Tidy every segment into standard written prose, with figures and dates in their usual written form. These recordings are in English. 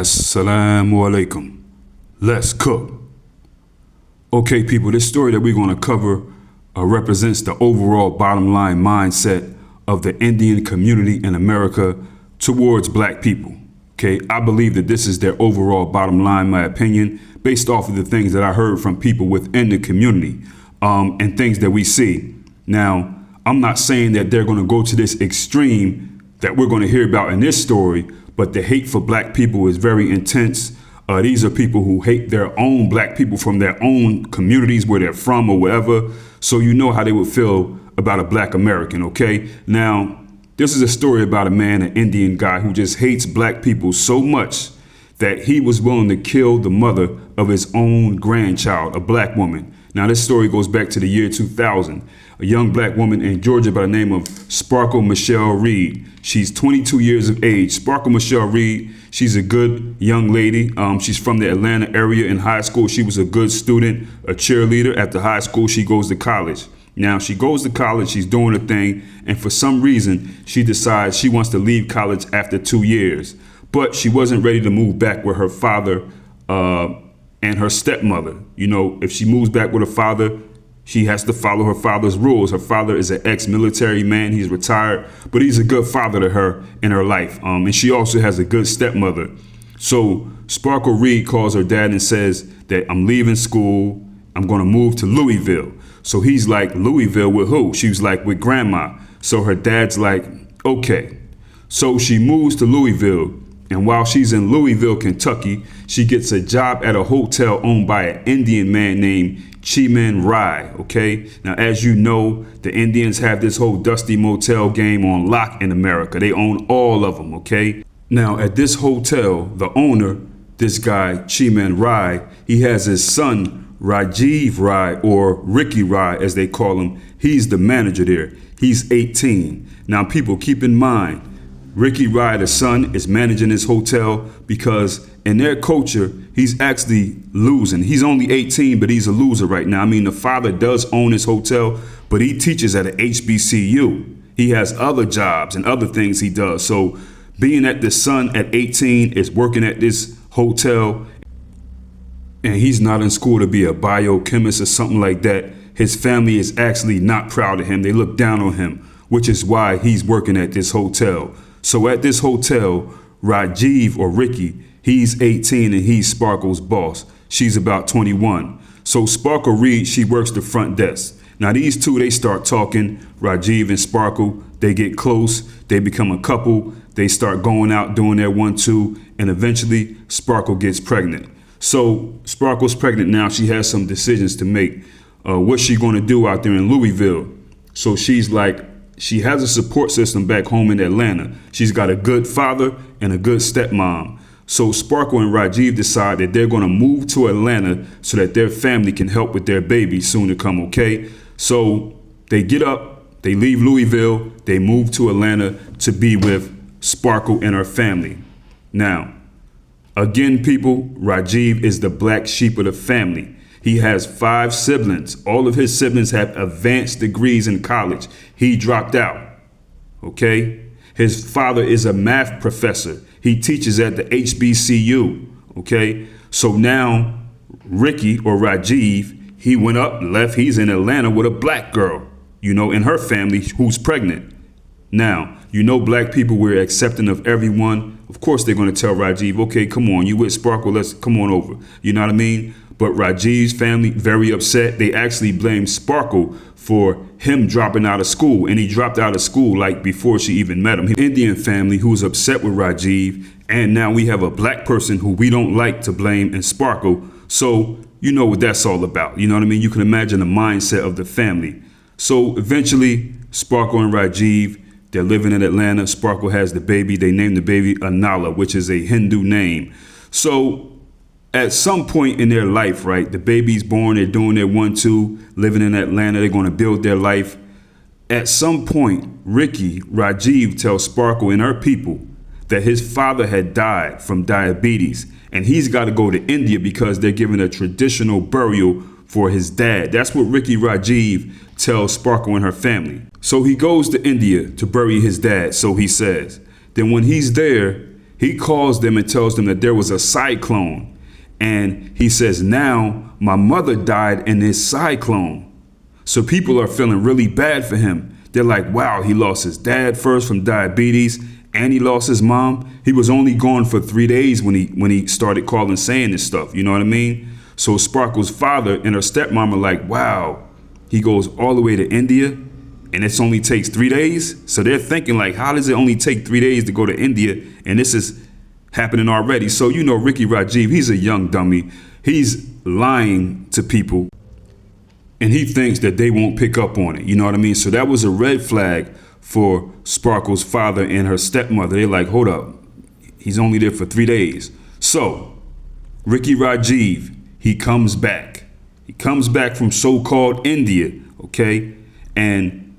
Assalamu alaikum. Let's cook. Okay, people, this story that we're going to cover represents the overall bottom line mindset of the Indian community in America towards black people. Okay, I believe that this is their overall bottom line, my opinion, based off of the things that I heard from people within the community and things that we see. Now, I'm not saying that they're going to go to this extreme that we're going to hear about in this story, but the hate for black people is very intense. These are people who hate their own black people from their own communities where they're from or whatever. So you know how they would feel about a black American, okay? Now, this is a story about a man, an Indian guy, who just hates black people so much that he was willing to kill the mother of his own grandchild, a black woman. Now, this story goes back to the year 2000. A young black woman in Georgia by the name of Sparkle Reid. She's 22 years of age. Sparkle Reid, she's a good young lady. She's from the Atlanta area. In high school, she was a good student, a cheerleader. After high school, she goes to college. Now, she goes to college, she's doing her thing, and for some reason, she decides she wants to leave college after 2 years. But she wasn't ready to move back with her father and her stepmother. You know, if she moves back with her father, she has to follow her father's rules. Her father is an ex-military man. He's retired, but he's a good father to her in her life. And she also has a good stepmother. So Sparkle Reid calls her dad and says that I'm leaving school. I'm going to move to Louisville. So he's like, Louisville with who? She was like, with grandma. So her dad's like, okay. So she moves to Louisville. And while she's in Louisville, Kentucky, she gets a job at a hotel owned by an Indian man named Reid, okay? Now, as you know, the Indians have this whole Dusty Motel game on lock in America. They own all of them, okay? Now, at this hotel, the owner, this guy, Reid, he has his son, Rajiv Reid, or Ricky Reid, as they call him. He's the manager there. He's 18. Now, people, keep in mind, Ricky Reid, the son, is managing this hotel because in their culture, he's actually losing. He's only 18, but he's a loser right now. I mean, the father does own his hotel, but he teaches at an HBCU. He has other jobs and other things he does. So being that the son at 18 is working at this hotel and he's not in school to be a biochemist or something like that, his family is actually not proud of him. They look down on him, which is why he's working at this hotel. So at this hotel, Rajiv, or Ricky, he's 18 and he's Sparkle's boss. She's about 21. So Sparkle Reid, she works the front desk. Now these two, they start talking, Rajiv and Sparkle, they get close, they become a couple, they start going out doing their 1-2, and eventually Sparkle gets pregnant. So Sparkle's pregnant now, she has some decisions to make. What's she gonna do out there in Louisville? So she's like, she has a support system back home in Atlanta. She's got a good father and a good stepmom. So Sparkle and Rajiv decide that they're going to move to Atlanta so that their family can help with their baby soon to come, okay? So they get up, they leave Louisville, they move to Atlanta to be with Sparkle and her family. Now, again, people, Rajiv is the black sheep of the family. He has 5 siblings. All of his siblings have advanced degrees in college. He dropped out, okay? His father is a math professor. He teaches at the HBCU, okay? So now Ricky, or Rajiv, he went up, left, he's in Atlanta with a black girl, you know, in her family who's pregnant. Now, you know, black people, we're accepting of everyone. Of course, they're going to tell Rajiv, okay, come on, you with Sparkle, let's come on over. You know what I mean? But Rajiv's family, very upset. They actually blame Sparkle for him dropping out of school. And he dropped out of school like before she even met him. His Indian family who's upset with Rajiv. And now we have a black person who we don't like to blame and Sparkle. So you know what that's all about. You know what I mean? You can imagine the mindset of the family. So eventually Sparkle and Rajiv, they're living in Atlanta. Sparkle has the baby. They named the baby Anala, which is a Hindu name. So at some point in their life, right, the baby's born, they're doing their 1-2, living in Atlanta, they're going to build their life. At some point, Ricky, Rajiv, tells Sparkle and her people that his father had died from diabetes and he's got to go to India because they're giving a traditional burial for his dad. That's what Ricky Rajiv tells Sparkle and her family. So he goes to India to bury his dad, so he says. Then when he's there, He calls them and tells them that there was a cyclone. And he says, now my mother died in this cyclone. So people are feeling really bad for him. They're like, wow, he lost his dad first from diabetes and he lost his mom. He was only gone for 3 days when he started calling saying this stuff. You know what I mean? So Sparkle's father and her stepmom are like, wow, he goes all the way to India and it only takes 3 days. So they're thinking like, how does it only take 3 days to go to India? And this is happening already. So, you know, Ricky Rajiv, he's a young dummy. He's lying to people and he thinks that they won't pick up on it. You know what I mean? So that was a red flag for Sparkle's father and her stepmother. They're like, hold up, he's only there for 3 days. So Ricky Rajiv, he comes back. He comes back from so-called India, okay? And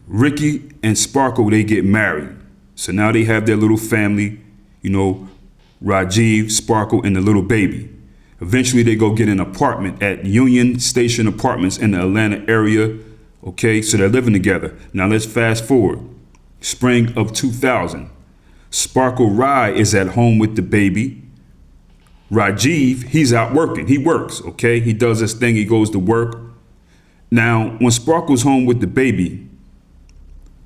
Ricky and Sparkle, they get married. So now they have their little family, you know, Rajiv, Sparkle, and the little baby. Eventually, they go get an apartment at Union Station Apartments in the Atlanta area. Okay, so they're living together. Now let's fast forward. Spring of 2000. Sparkle Reid is at home with the baby. Rajiv, he's out working. He works, okay? He does this thing. He goes to work. Now, when Sparkle's home with the baby,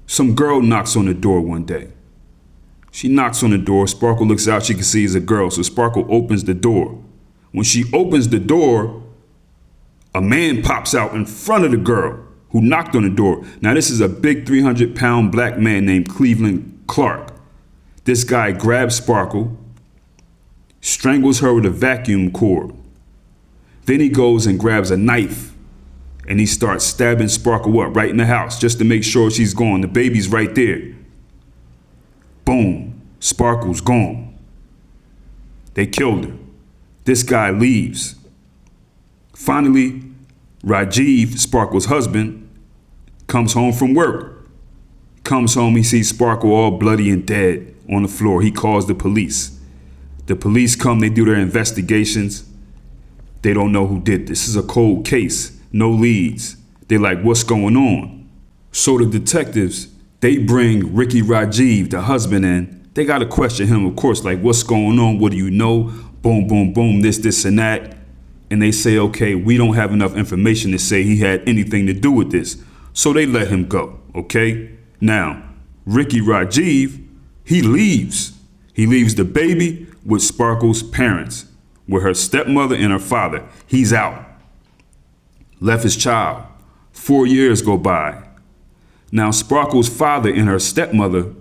some girl knocks on the door one day. She knocks on the door. Sparkle looks out. She can see it's a girl. So Sparkle opens the door. When she opens the door, a man pops out in front of the girl who knocked on the door. Now, this is a big 300-pound black man named Cleveland Clark. This guy grabs Sparkle, strangles her with a vacuum cord. Then he goes and grabs a knife and he starts stabbing Sparkle up right in the house just to make sure she's gone. The baby's right there. Boom, Sparkle's gone. They killed her. This guy leaves. Finally, Rajiv, Sparkle's husband, comes home from work. Comes home, he sees Sparkle all bloody and dead on the floor. He calls the police. The police come, they do their investigations. They don't know who did this. This is a cold case, no leads. They're like, what's going on? So the detectives, they bring Ricky Rajiv, the husband, in. They got to question him, of course, like, what's going on? What do you know? Boom, boom, boom, this, and that. And they say, okay, we don't have enough information to say he had anything to do with this. So they let him go, okay? Now, Ricky Rajiv, he leaves. He leaves the baby with Sparkle's parents, with her stepmother and her father. He's out. Left his child. 4 years go by. Now, Sparkle's father and her stepmother,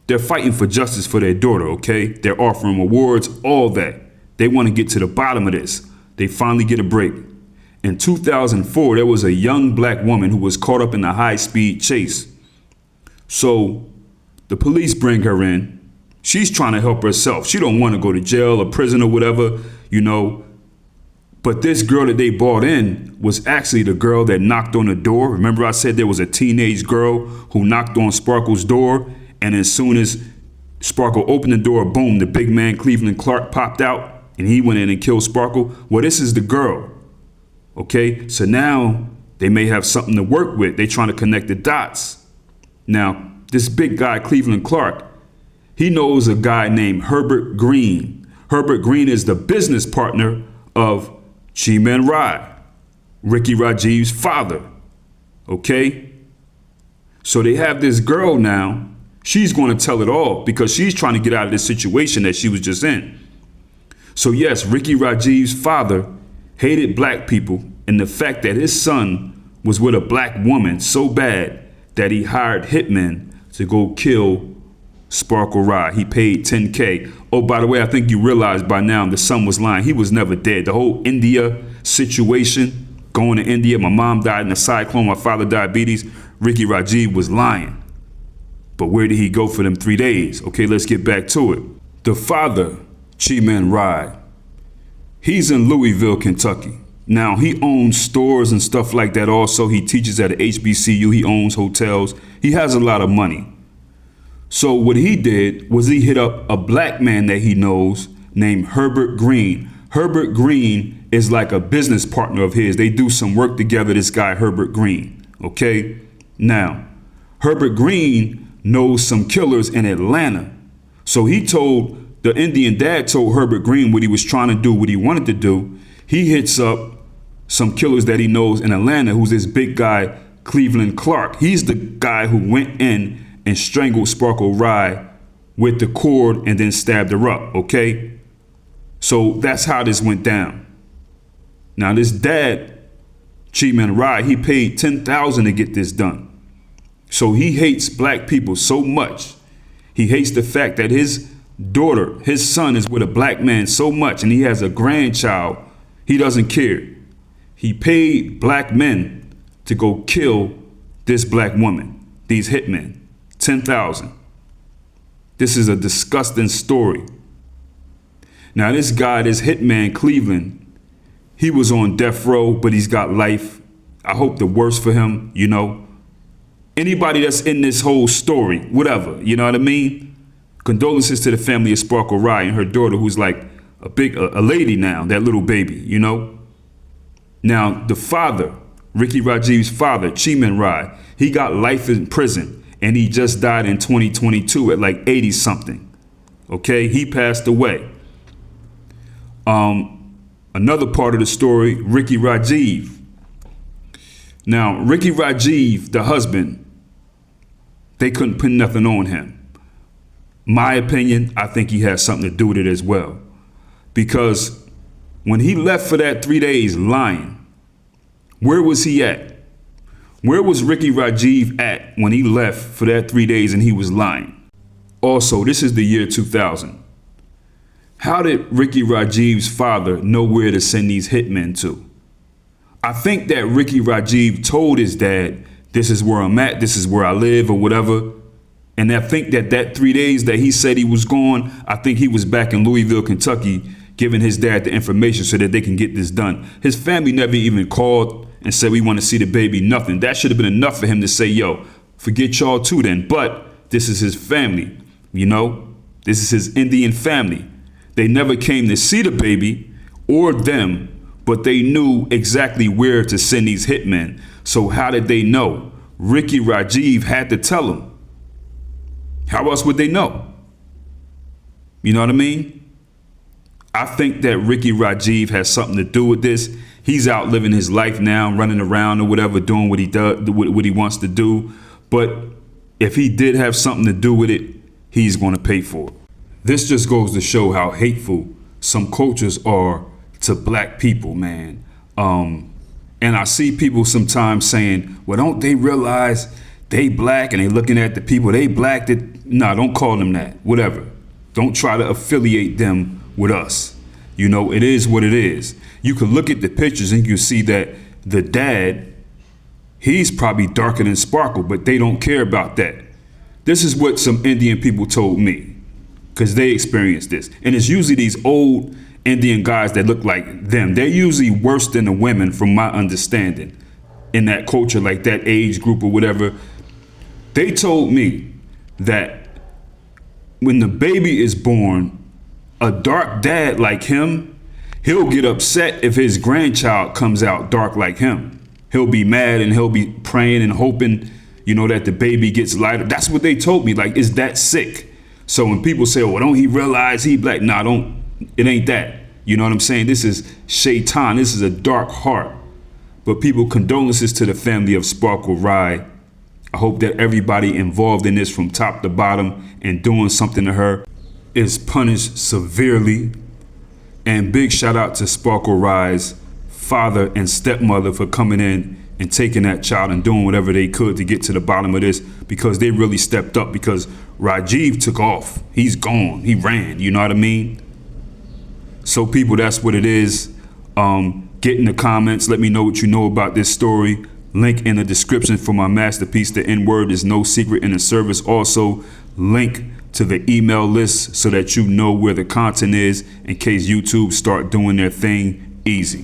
they're fighting for justice for their daughter, okay? They're offering awards, all that. They want to get to the bottom of this. They finally get a break. In 2004, there was a young black woman who was caught up in a high-speed chase. So the police bring her in. She's trying to help herself. She don't want to go to jail or prison or whatever, you know. But this girl that they brought in was actually the girl that knocked on the door. Remember I said there was a teenage girl who knocked on Sparkle's door, and as soon as Sparkle opened the door, boom, the big man Cleveland Clark popped out and he went in and killed Sparkle. Well, this is the girl. Okay, so now they may have something to work with. They're trying to connect the dots. Now, this big guy, Cleveland Clark, he knows a guy named Herbert Green. Herbert Green is the business partner of G-Man Reid, Ricky Rajiv's father. Okay? So they have this girl now. She's going to tell it all because she's trying to get out of this situation that she was just in. So yes, Ricky Rajiv's father hated black people and the fact that his son was with a black woman so bad that he hired hitmen to go kill Sparkle Reid. He paid $10K. Oh, by the way, I think you realize by now the son was lying. He was never dead. The whole India situation, going to India, my mom died in a cyclone, my father diabetes, Ricky Rajiv was lying. But where did he go for them 3 days? Okay, let's get back to it. The father, G-Man Reid, he's in Louisville, Kentucky. Now, he owns stores and stuff like that also. He teaches at a HBCU. He owns hotels. He has a lot of money. So what he did was he hit up a black man that he knows named Herbert Green. Herbert Green is like a business partner of his. They do some work together, this guy Herbert Green. Okay? Now, Herbert Green knows some killers in Atlanta. So he told the Indian dad told Herbert Green what he was trying to do, what he wanted to do. He hits up some killers that he knows in Atlanta, who's this big guy, Cleveland Clark. He's the guy who went in and strangled Sparkle Reid with the cord and then stabbed her up, okay? So that's how this went down. Now this dad, Cheeman Reid, he paid $10,000 to get this done. So he hates black people so much. He hates the fact that his daughter, his son is with a black man so much, and he has a grandchild. He doesn't care. He paid black men to go kill this black woman, these hitmen, $10,000. This is a disgusting story. Now this guy, this hitman Cleveland, he was on death row, but he's got life. I hope the worst for him, you know. Anybody that's in this whole story, whatever, you know what I mean? Condolences to the family of Sparkle Reid and her daughter, who's like a lady now, that little baby, you know? Now, the father, Ricky Rajiv's father, Cheeman Reid, he got life in prison, and he just died in 2022 at like 80 something. Okay, he passed away. Another part of the story, Ricky Rajiv. Now, Ricky Rajiv, the husband, they couldn't put nothing on him. My opinion, I think he has something to do with it as well. Because when he left for that 3 days lying, where was he at? Where was Ricky Rajiv at when he left for that 3 days and he was lying? Also, this is the year 2000. How did Ricky Rajiv's father know where to send these hitmen to? I think that Ricky Rajiv told his dad, this is where I'm at, this is where I live or whatever. And I think that 3 days that he said he was gone, I think he was back in Louisville, Kentucky, giving his dad the information so that they can get this done. His family never even called and said, we want to see the baby, nothing. That should have been enough for him to say, yo, forget y'all too then. But this is his family, you know, this is his Indian family. They never came to see the baby or them, but they knew exactly where to send these hitmen. So how did they know? Ricky Rajiv had to tell them. How else would they know? You know what I mean? I think that Ricky Rajiv has something to do with this. He's out living his life now, running around or whatever, doing what he does, what he wants to do. But if he did have something to do with it, he's going to pay for it. This just goes to show how hateful some cultures are to black people, man. And I see people sometimes saying, well, don't they realize they black and they looking at the people they black that, nah, don't call them that, whatever. Don't try to affiliate them with us. You know, it is what it is. You can look at the pictures and you see that the dad, he's probably darker than Sparkle, but they don't care about that. This is what some Indian people told me, because they experienced this. And it's usually these old Indian guys that look like them. They're usually worse than the women, from my understanding, in that culture, like that age group or whatever. They told me that when the baby is born, a dark dad like him, he'll get upset if his grandchild comes out dark like him. He'll be mad and he'll be praying and hoping, you know, that the baby gets lighter. That's what they told me. Like, it's that sick. So when people say, well, don't he realize he black? Nah, it ain't that. You know what I'm saying? This is shaitan. This is a dark heart. But people, condolences to the family of Sparkle Reid. I hope that everybody involved in this from top to bottom and doing something to her is punished severely. And big shout out to Sparkle Reid's father and stepmother for coming in and taking that child and doing whatever they could to get to the bottom of this, because they really stepped up, because Rajiv took off. He's gone. He ran. You know what I mean? So people, that's what it is. Get in the comments. Let me know what you know about this story. Link in the description for my masterpiece, The N-Word Is No Secret in the Service. Also, link to the email list so that you know where the content is in case YouTube start doing their thing. Easy.